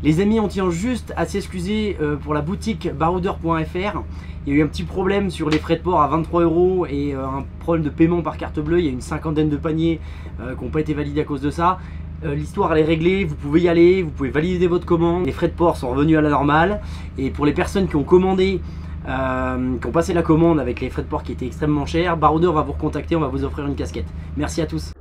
Les amis, on tient juste à s'excuser pour la boutique baroudeur.fr. Il y a eu un petit problème sur les frais de port à 23 € et un problème de paiement par carte bleue. Il y a une cinquantaine de paniers qui n'ont pas été validés à cause de ça. L'histoire elle est réglée, vous pouvez y aller, vous pouvez valider votre commande. Les frais de port sont revenus à la normale. Et pour les personnes qui ont commandé, qui ont passé la commande avec les frais de port qui étaient extrêmement chers, Baroudeur va vous recontacter, on va vous offrir une casquette. Merci à tous.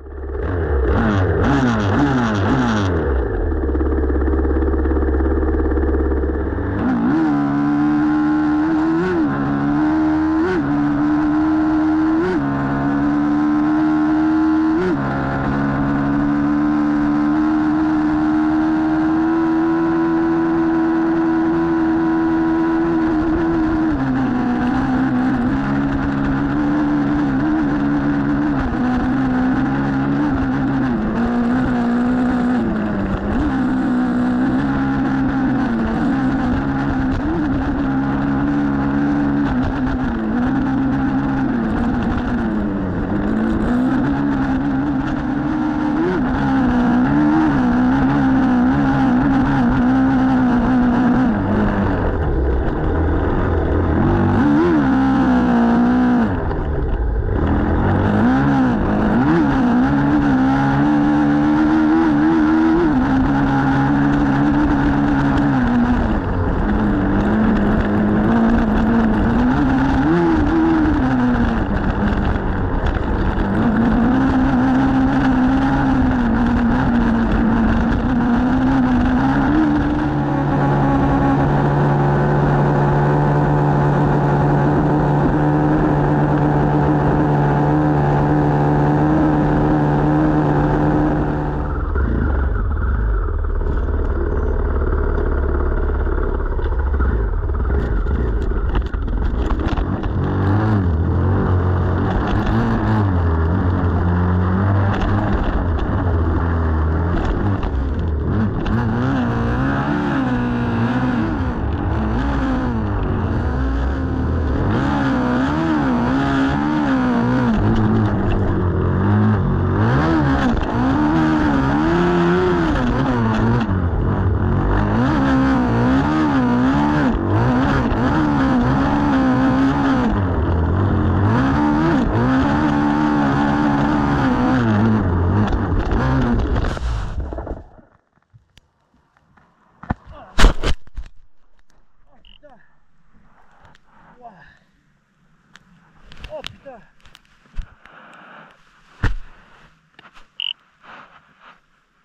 Oh putain.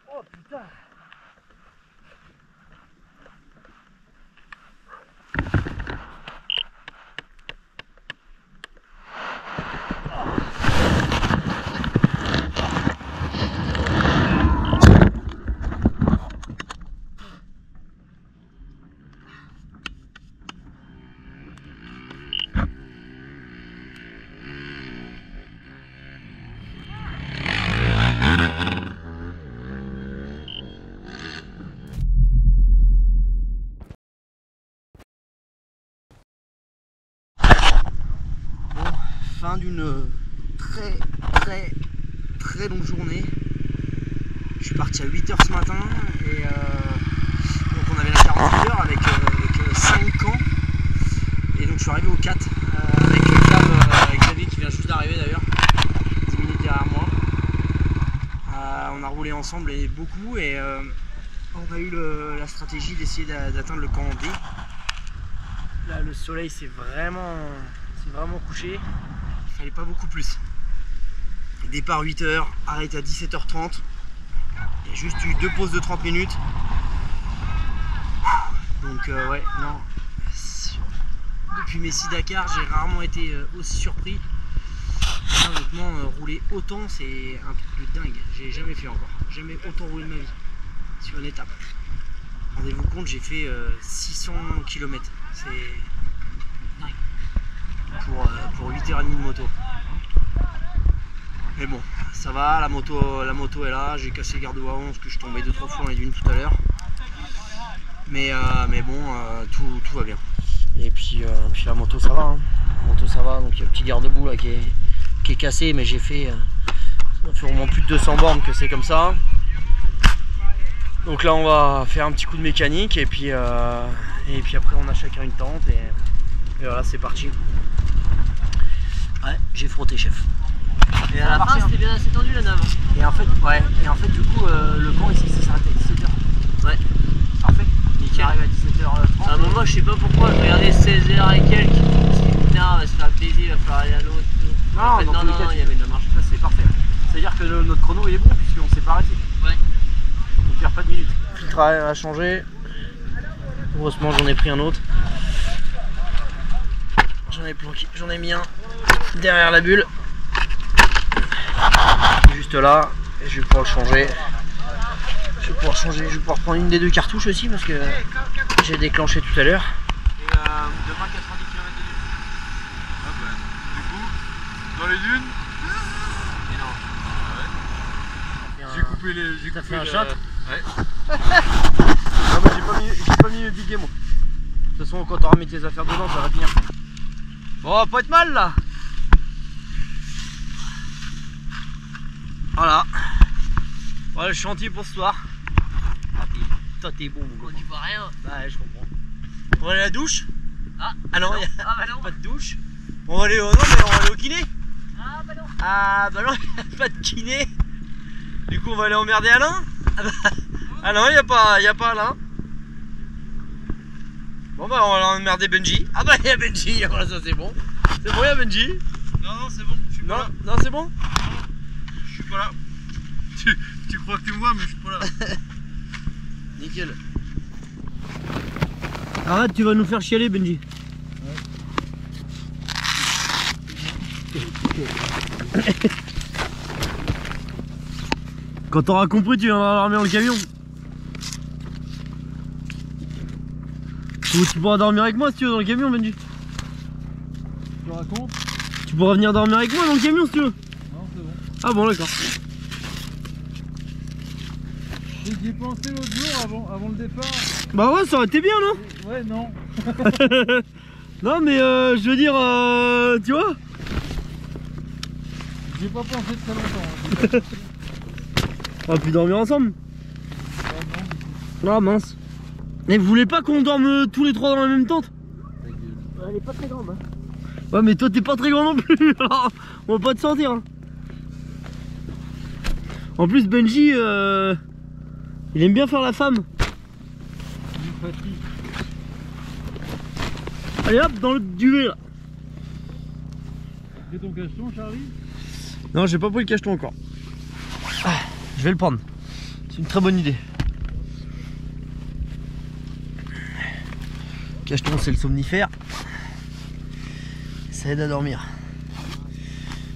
Oh putain. Fin d'une très longue journée. Je suis parti à 8 h ce matin et donc on avait la 48 heures avec 5 camps et donc je suis arrivé au 4 avec Xavier qui vient juste d'arriver d'ailleurs, 10 minutes derrière moi. On a roulé ensemble et beaucoup et on a eu la stratégie d'essayer d'atteindre le camp D. Là le soleil c'est vraiment couché. Il fallait pas beaucoup plus. Départ 8 h, arrêté à 17 h 30. Il y a juste eu 2 pauses de 30 minutes. Donc ouais, non. Depuis mes 6 Dakar, j'ai rarement été aussi surpris. Là, honnêtement, rouler autant, c'est un truc de dingue. J'ai jamais fait encore. Jamais autant roulé de ma vie. Sur une étape. Rendez-vous compte, j'ai fait 600 km. C'est dingue. Pour 8h30 de moto. Mais bon, ça va, la moto est là, j'ai cassé le garde-boue avant parce que je tombais 2-3 fois dans les dunes tout à l'heure. Mais bon, tout va bien. Et puis la moto ça va, hein. La moto ça va, donc il y a le petit garde-boue là qui est cassé, mais j'ai fait ça fait au moins plus de 200 bornes que c'est comme ça. Donc là on va faire un petit coup de mécanique et puis après on a chacun une tente et voilà c'est parti. Ouais, j'ai frotté chef. Et à la fin c'était bien assez tendu la nave. Et en fait du coup le camp ici s'est arrêté à 17h. Ouais. Parfait. Il arrive à 17h30. À un moment je sais pas pourquoi je regardais 16h et quelques. Je me suis dit putain on va se faire plaisir, il va falloir aller à l'autre. Non, en fait, non, il y avait de la marche. Ça c'est parfait. C'est-à-dire que notre chrono il est bon puisqu'on s'est pas arrêté. Ouais. On perd pas de minutes. Le filtre a changé. Heureusement j'en ai pris un autre. J'en ai mis un derrière la bulle. Juste là. Et je vais pouvoir le changer. Je vais pouvoir prendre une des deux cartouches aussi parce que j'ai déclenché tout à l'heure. Et demain 90 km de dune. Ah bah, du coup, dans les dunes. J'ai coupé les. T'as fait un shot? Ouais. Non mais j'ai pas mis le biguet moi. De toute façon quand t'auras mis tes affaires dedans ça va tenir. Bon on va pas être mal là. Voilà. Voilà le chantier pour ce soir. Toi t'es bon mon gars. Tu vois rien. Ouais je comprends. On va aller à la douche? Ah non, bah non. pas de douche. On va aller non mais on va aller au kiné. Ah bah non. Ah bah non, il n'y a pas de kiné. Du coup on va aller emmerder Alain. Ah non, il n'y a pas Alain. Bon bah on va aller emmerder Benji. Ah bah il y a Benji, voilà, ça c'est bon. C'est bon, il y a Benji. Non, c'est bon, je suis pas là. Non, c'est bon. Je suis pas là. Tu crois que tu me vois, mais je suis pas là. Nickel. Arrête, tu vas nous faire chialer Benji. Quand t'auras compris, tu viendras dormir dans le camion. Ou tu pourras dormir avec moi si tu veux dans le camion, Benji. Tu racontes? Tu pourras venir dormir avec moi dans le camion si tu veux. Non, c'est bon. Ah bon, d'accord. J'y ai pensé l'autre jour avant le départ. Bah ouais, ça aurait été bien, non? Ouais, non. Non, mais je veux dire, tu vois. J'ai pas pensé très longtemps. On va plus dormir ensemble. Non. Ah mince. Mais vous voulez pas qu'on dorme tous les trois dans la même tente? Ta gueule. Elle est pas très grande hein. Ouais mais toi t'es pas très grand non plus. Alors on va pas te sentir hein. En plus Benji il aime bien faire la femme. Il me fatigue. Allez hop dans le duvet là. Fais ton cacheton Charlie. Non j'ai pas pris le cacheton encore. Ah, je vais le prendre. C'est une très bonne idée. Cacheton c'est le somnifère. Ça aide à dormir.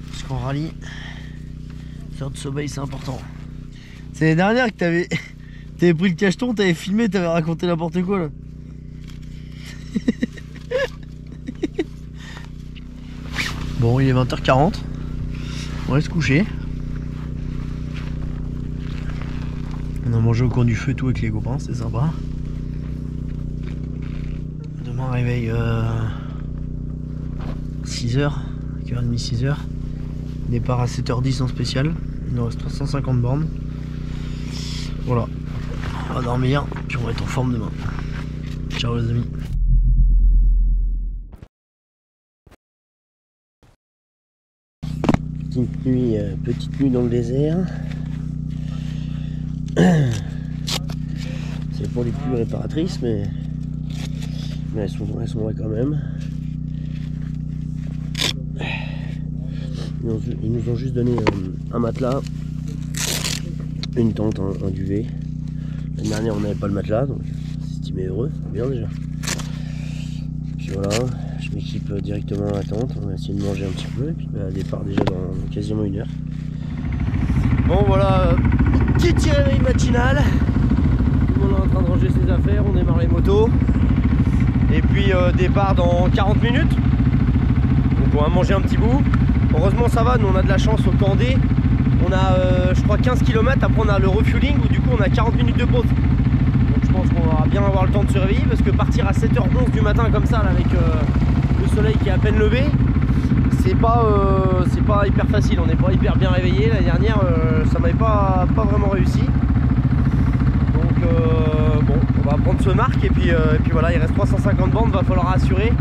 Parce qu'en rallye, faire de sommeil c'est important. C'est l'année dernière que t'avais pris le cacheton, t'avais filmé, t'avais raconté n'importe quoi là. Bon il est 20h40. On va se coucher. On a mangé au coin du feu tout avec les copains, c'est sympa. Demain réveil 6h, 4h30, 6h. Départ à 7h10 en spécial. Il nous reste 350 bornes. Voilà. On va dormir, puis on va être en forme demain. Ciao les amis. Petite nuit dans le désert. C'est pour les pluies réparatrices, mais elles sont là quand même. Ils nous ont juste donné un matelas, une tente, un duvet. L'année dernière on n'avait pas le matelas, donc c'est estimé heureux, bien déjà. Puis voilà, je m'équipe directement à la tente, on va essayer de manger un petit peu, et puis départ déjà dans quasiment 1 heure. Bon voilà, petit réveil matinal. Tout le monde est en train de ranger ses affaires, on démarre les motos. Et puis départ dans 40 minutes. Donc on va manger un petit bout. Heureusement ça va, nous on a de la chance au Candé. On a je crois 15 km, après on a le refueling où du coup on a 40 minutes de pause. Donc je pense qu'on va bien avoir le temps de se réveiller parce que partir à 7h11 du matin comme ça là, avec le soleil qui est à peine levé, c'est pas hyper facile, on n'est pas hyper bien réveillé. L'année dernière ça m'avait pas vraiment réussi. Donc bon, on va prendre ce marque et puis voilà, il reste 350 bandes, va falloir assurer.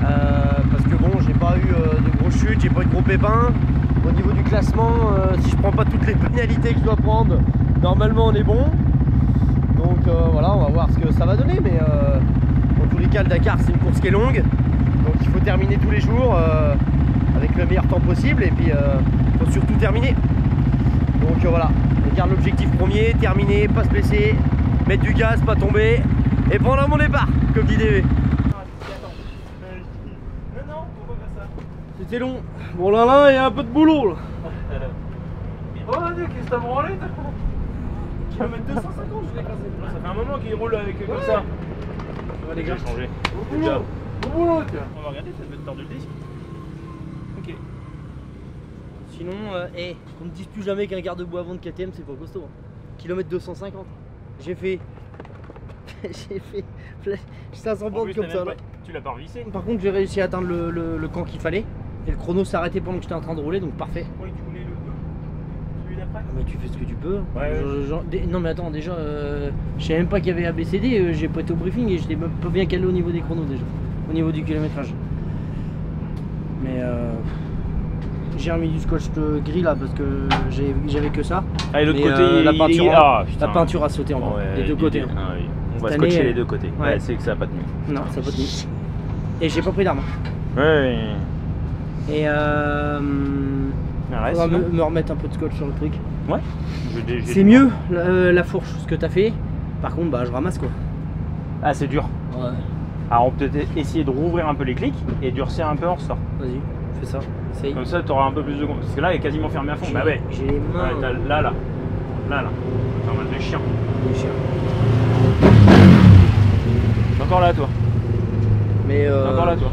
Parce que bon, j'ai pas eu de grosses chutes, j'ai pas eu de gros pépins. Au niveau du classement, si je prends pas toutes les pénalités que je dois prendre, normalement on est bon. Donc voilà, on va voir ce que ça va donner. Mais dans tous les cas, le Dakar c'est une course qui est longue. Donc il faut terminer tous les jours avec le meilleur temps possible. Et puis il faut surtout terminer. Donc voilà, on garde l'objectif premier, terminer, pas se blesser, mettre du gaz, pas tomber et prendre un bon départ, comme dit DV. C'était long. Bon là, il y a un peu de boulot là. Oh Dieu, qu'est-ce que t'as branlé toi? Kilomètre 250, je l'ai cassé. Ça fait un moment qu'il roule avec comme ça. On va les gars changer. Au boulot, tiens. On va regarder, ça devait te tordre le disque. Ok. Sinon, qu'on ne dise plus jamais qu'un garde-boue avant de KTM c'est pas costaud. Hein. Kilomètre 250. J'ai fait 500 bornes comme ça là. Tu l'as pas revissé. Par contre j'ai réussi à atteindre le camp qu'il fallait. Et le chrono s'est arrêté pendant que j'étais en train de rouler, donc parfait. Oui, tu voulais celui d'après. Mais tu fais ce que tu peux. Ouais. Non mais attends, déjà, je savais même pas qu'il y avait ABCD, j'ai pas été au briefing et j'étais même pas bien calé au niveau des chronos déjà. Au niveau du kilométrage. Mais j'ai remis du scotch gris là parce que j'avais que ça. Ah, et l'autre mais, côté, la peinture a sauté encore, des deux côtés. Hein. Ah, oui. On va Cette scotcher année, les deux côtés. ouais. C'est que ça a pas tenu. Non, ça a pas tenu. Et j'ai pas pris d'arme. Ouais. Et faudra me remettre un peu de scotch sur le truc. Ouais. C'est mieux la fourche, ce que t'as fait. Par contre, bah je ramasse quoi. Ah, c'est dur. Ouais. Alors on peut peut-être essayer de rouvrir un peu les clics et durcir un peu en ressort. Vas-y, fais ça. Essaye. Comme ça, tu auras un peu plus de confiance. Parce que là, il est quasiment fermé à fond. Bah ouais. J'ai les mains. Ouais, là. C'est un mal de chien. Des chiens. T'es encore là, toi. Mais T'es encore là, toi.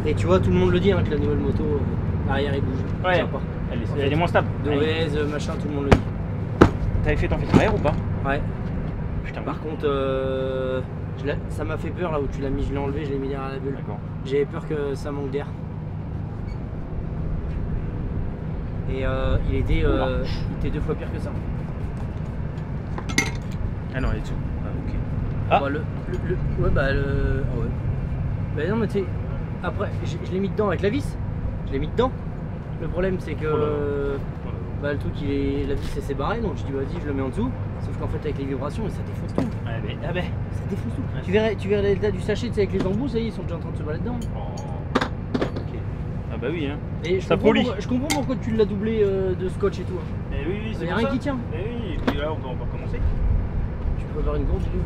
Et tu vois, tout le monde le dit hein, que la nouvelle moto, l'arrière il bouge. Ouais. Tient pas. Elle est moins stable. De OS, machin, tout le monde le dit. T'avais fait ton filtre à air ou pas? Ouais. Putain, Par contre, ça m'a fait peur là où tu l'as mis, je l'ai enlevé, je l'ai mis derrière la bulle. D'accord. J'avais peur que ça manque d'air. Et il était 2 fois pire que ça. Ah non, il est dessous. Ah, ok. Ah bah, ouais, bah ah ouais. Bah non, mais tu sais, après, je l'ai mis dedans avec la vis. Je l'ai mis dedans. Le problème, c'est que bah, le truc, la vis elle s'est barrée, donc je dis vas-y, je le mets en dessous. Sauf qu'en fait, avec les vibrations, ça défonce tout. Ah ben. Ça défonce tout. Ouais. Tu verrais l'état du sachet, tu sais, avec les embouts, ça y est, ils sont déjà en train de se balader dedans. Oh. Ok. Ah bah oui, hein. Et je comprends pourquoi tu l'as doublé de scotch et tout. Hein. Eh oui, c'est y a rien qui tient. Eh oui, et puis là, on va recommencer. Tu peux avoir une grande vidéo.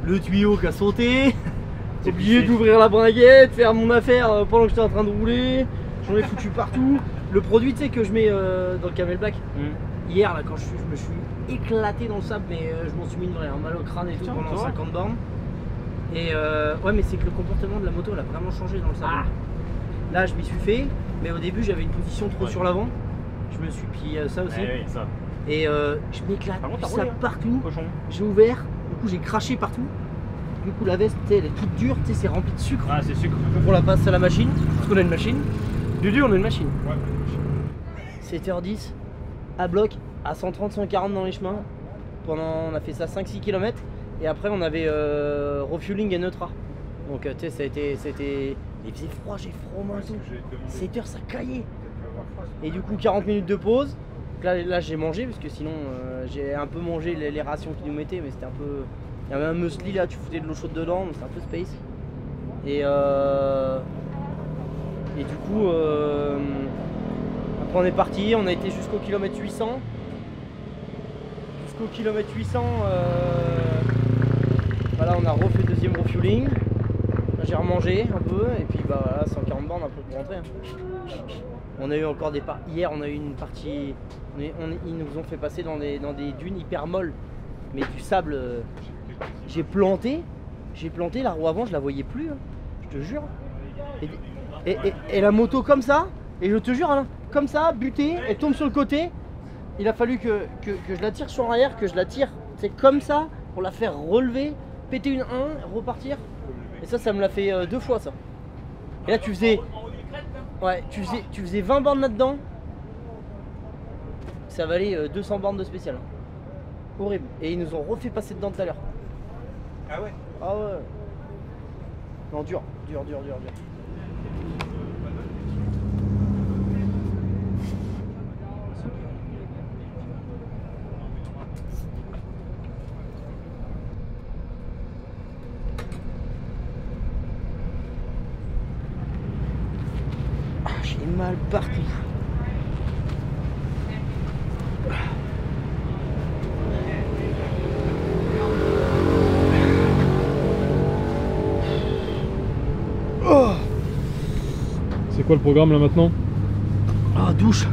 Le tuyau qui a sauté. J'ai oublié d'ouvrir la bringuette, faire mon affaire pendant que j'étais en train de rouler. J'en ai foutu partout. Le produit, tu sais, que je mets dans le Camel Black. Hier, là, quand je me suis éclaté dans le sable, mais je m'en suis mis une vraie, un mal au crâne et tout pendant 50 bornes. Et ouais, mais c'est que le comportement de la moto, elle a vraiment changé dans le sable. Là, je m'y suis fait, mais au début, j'avais une position trop sur l'avant. Je me suis pris ça aussi. Oui, ça. Et je m'éclate, ça partout. Cochon. J'ai ouvert, du coup, j'ai craché partout. Du coup, la veste, elle est toute dure, c'est rempli de sucre. Ah, c'est sucre. Donc, on la passe à la machine, parce qu'on a une machine. Du on a une machine. Ouais. 7h10, à bloc, à 130, 140 dans les chemins. On a fait ça 5-6 km. Et après, on avait refueling et neutra. Donc, tu sais, ça a été. Il faisait froid, j'ai froid au manteau. 7h, ça caillait. Et du coup, 40 minutes de pause. Là j'ai mangé, parce que sinon, j'ai un peu mangé les rations qu'ils nous mettaient, mais c'était un peu. Il y avait un muesli là, tu foutais de l'eau chaude dedans, donc c'était un peu space. Et du coup, après on est parti, on a été jusqu'au kilomètre 800. Jusqu'au kilomètre 800, voilà, on a refait le deuxième refueling. Là j'ai remangé un peu, et puis bah voilà, 140 bornes un peu pour rentrer. On a eu encore des parties. Hier on a eu une partie. Ils nous ont fait passer dans des dunes hyper molles. Mais du sable. J'ai planté la roue avant, je la voyais plus, hein, je te jure. Et la moto comme ça, et je te jure, Alain, comme ça, butée, elle tombe sur le côté. Il a fallu que je la tire sur l'arrière, que je la tire, c'est comme ça, pour la faire relever, péter une 1, repartir. Et ça me l'a fait 2 fois ça. Et là tu faisais 20 bornes là-dedans. Ça valait 200 bornes de spécial. Horrible. Et ils nous ont refait passer dedans tout à l'heure. Ah ouais? Ah ouais. Non, dur. Ah, j'ai mal partout. C'est quoi le programme là maintenant? Ah, douche.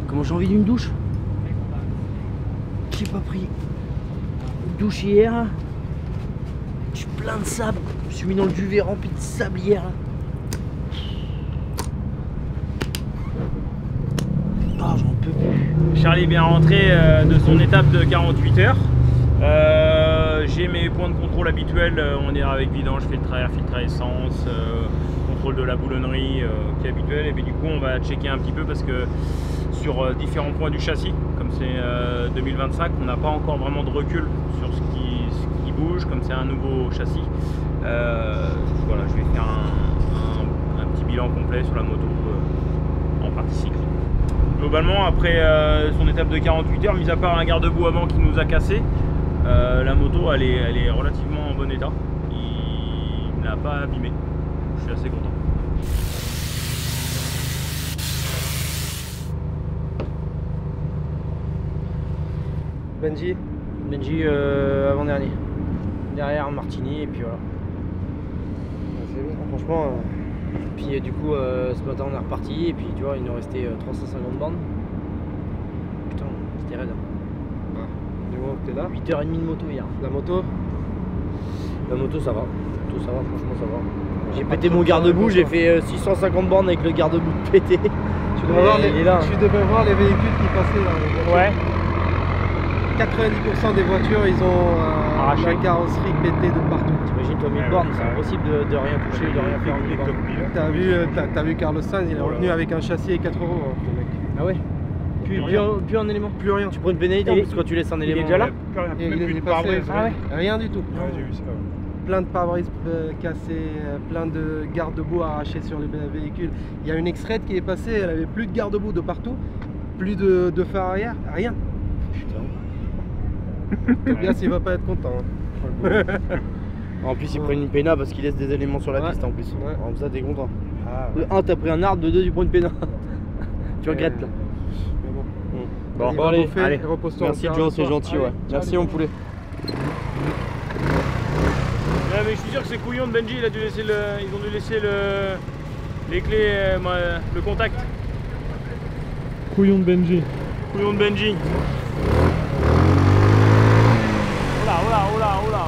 Comment j'ai envie d'une douche? J'ai pas pris une douche hier. Je suis plein de sable. Je me suis mis dans le duvet rempli de sable hier. Ah, j'en peux plus. Charlie est bien rentré de son étape de 48 heures. J'ai mes points de contrôle habituels. On est avec vidange, filtre à air, filtre à essence, contrôle de la boulonnerie qui est habituel. Et puis du coup, on va checker un petit peu parce que sur différents points du châssis, comme c'est 2025, on n'a pas encore vraiment de recul sur ce qui bouge, comme c'est un nouveau châssis. Voilà, je vais faire un petit bilan complet sur la moto en partie cycle. Globalement, après son étape de 48 heures, mis à part un garde-boue avant qui nous a cassé, la moto elle est relativement en bon état. Il ne l'a pas abîmé. Je suis assez content. Benji avant-dernier. Derrière Martini et puis voilà. C'est bon, franchement. Puis du coup ce matin on est reparti et puis tu vois il nous restait 350 bornes. Putain c'était raide. Du moment que t'es là. 8h30 de moto hier. La moto Ça va. Franchement ça va. J'ai pété mon garde-boue, j'ai fait 650 bornes avec le garde-boue pété. Tu devrais voir les véhicules qui passaient là. Ouais. 90% des voitures ils ont la carrosserie pétée de partout. T'imagines toi 1000 bornes, c'est impossible de rien toucher, de rien faire en 1000 bornes. T'as vu Carlos Sainz, il est revenu avec un châssis et 4 euros le mec. Ah ouais. Plus un élément. Plus rien. Tu prends une pénalité en plus quand tu laisses un élément. Il est déjà là? Il est passé, rien du tout. Ouais, j'ai vu ça. Plein de pare-brise cassés, plein de garde-boue arrachés sur les véhicules. Il y a une extraite qui est passée, elle avait plus de garde-boue de partout, plus de phare arrière, rien. Putain. Tobias il va pas être content. Hein. En plus ils prennent une péna parce qu'ils laissent des éléments sur la piste en plus. Ouais. En ça t'es content. Ah, De 1 t'as pris un arbre, de 2 tu prends une péna. Tu regrettes là. Mais bon. Bon, Allez, allez. repose-toi. Merci Joe, c'est gentil ouais. Merci mon poulet. Ouais, mais je suis sûr que c'est couillon de Benji, ils ont dû laisser les clés, le contact. Couillon de Benji. Couillon de Benji. Oh là.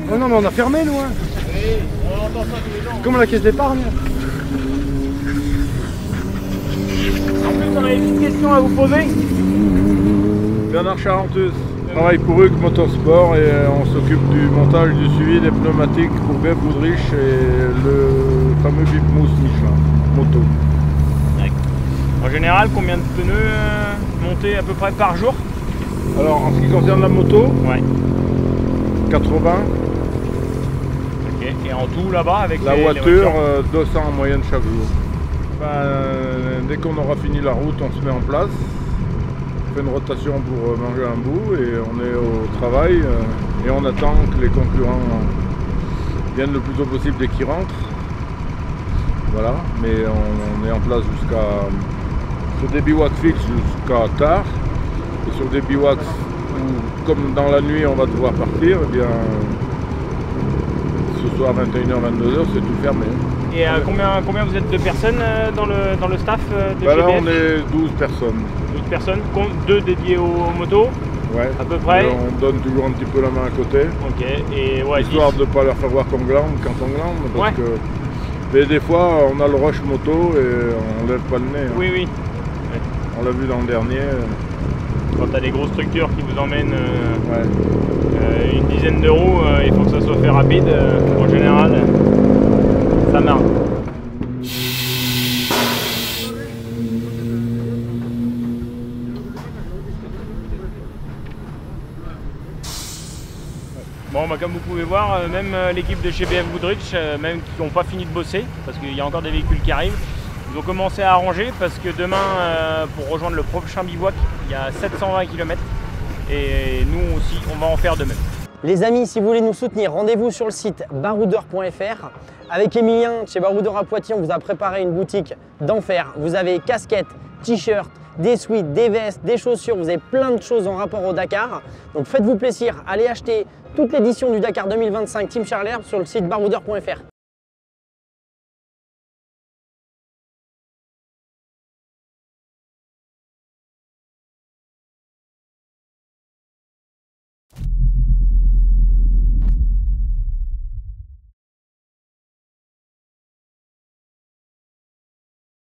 Oh non mais on a fermé nous hein. Oui, on entend ça tous les gens. Comme la caisse d'épargne. En plus, on avait une petite question à vous poser. Bernard Charenteuse, je travaille pour Hugues Motorsport et on s'occupe du montage du suivi des pneumatiques pour Web Goodrich et le fameux Bipmousse Michelin moto. En général, combien de pneus montés à peu près par jour? Alors en ce qui concerne la moto, Ouais. 80, Ok. Et en tout là-bas avec la les voiture voitures 200 en moyenne chaque jour. Dès qu'on aura fini la route, on se met en place, on fait une rotation pour manger un bout et on est au travail et on attend que les concurrents viennent le plus tôt possible dès qu'ils rentrent. Voilà, mais on est en place sur des bivouacs fixes jusqu'à tard et sur des bivouacs où, comme dans la nuit on va devoir partir, eh bien ce soir 21h, 22h c'est tout fermé. Et combien vous êtes de personnes dans le staff de Là GBF? on est 12 personnes. 12 personnes, 2 dédiées aux motos, Ouais. à peu près. Et on donne toujours un petit peu la main à côté. Ok, et ouais, Histoire 10. de ne pas leur faire voir qu'on glande quand on glande, parce Ouais. que Mais des fois, on a le rush moto et on lève pas le nez. Hein. Oui, oui. On l'a vu l'an dernier. Quand tu as des grosses structures qui vous emmènent Ouais. une dizaine d'euros, il faut que ça soit fait rapide. En général, ça marche. Bon, bah, comme vous pouvez voir, même l'équipe de chez BF Goodrich, même qui n'ont pas fini de bosser, parce qu'il y a encore des véhicules qui arrivent, ils ont commencé à arranger parce que demain, pour rejoindre le prochain bivouac, il y a 720 km et nous aussi, on va en faire de même. Les amis, si vous voulez nous soutenir, rendez-vous sur le site baroudeur.fr. Avec Emilien, chez Baroudeur à Poitiers, on vous a préparé une boutique d'enfer. Vous avez casquettes, t-shirts, des sweats, des vestes, des chaussures, vous avez plein de choses en rapport au Dakar. Donc faites-vous plaisir, allez acheter toute l'édition du Dakar 2025 Team Charles Herbe sur le site baroudeur.fr.